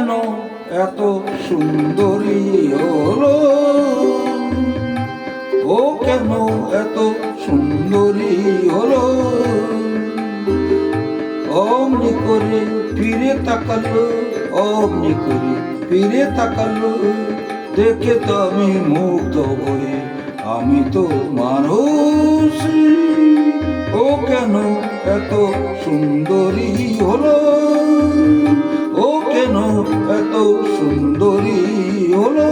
কেন এত সুন্দরী হলো, ও কেন এত সুন্দরী হলো। অমনি করে ফিরে তাকালো, অমনি করে ফিরে তাকালো, দেখে তো আমি মুগ্ধ হয়ে, আমি তো মানুষ। ও কেন এত সুন্দরী হলো, ও কেন এত সুন্দরী হলো।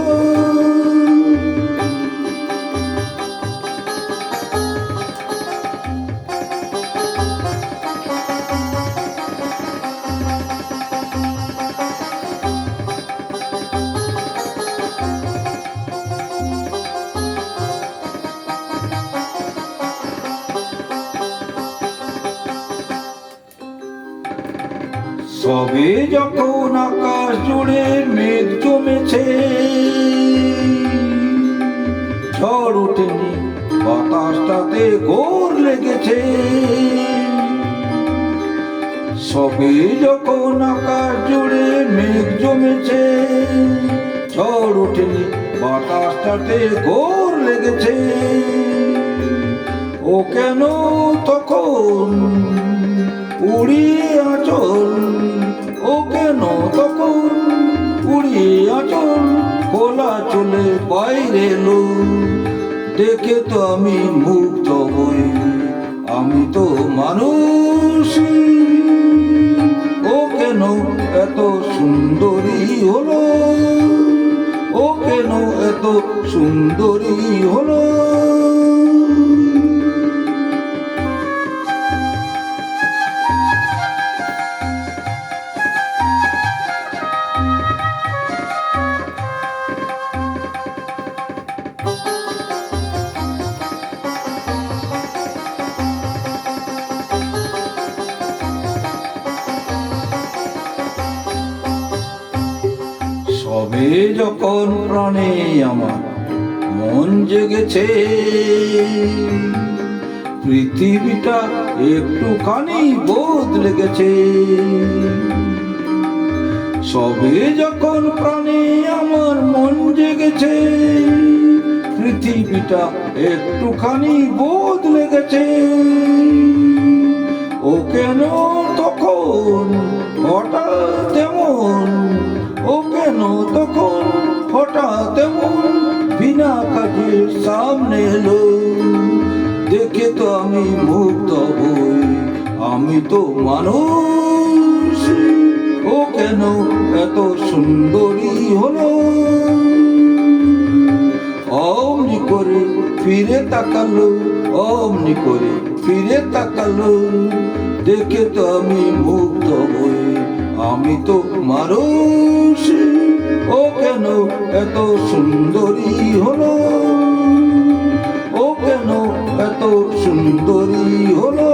সবে যখন আকাশ জুড়ে মেঘ জমেছে, ঝড় ওঠেনি বাতাসটাতে ঘোর লেগেছে। সবে যখন আকাশ জুড়ে মেঘ জমেছে, ঝড় ওঠেনি বাতাসটাতে ঘোর লেগেছে। ও কেন তখন উড়িয়ে আঁচল, ও কেন তখন উড়িয়ে আঁচল খোলা চলে বাইরে এলো, দেখে তো আমি মুগ্ধ হই, আমি তো মানুষ। ও কেন এত সুন্দরী হলো, ও কেন এত সুন্দরী হলো। সবে যখন প্রাণে আমার মন জেগেছে, পৃথিবীটা একটুখানি বদলে গেছে। সবে যখন প্রাণে আমার মন জেগেছে, পৃথিবীটা একটুখানি বদলে গেছে। ও কেন তখন হঠাৎ এমন, ও কেন তখন হঠাৎ এমন বিনা কাজে সামনে এলো, দেখে তো আমি মুগ্ধ হই, আমি তো মানুষ। ও কেন এত সুন্দরী হলো। অমনি করে ফিরে তাকালো, অমনি করে ফিরে তাকালো, দেখে তো আমি মুগ্ধ হই, আমি তো মানুষ। ও কেন এত সুন্দরী হলো, ও কেন এত সুন্দরী হলো।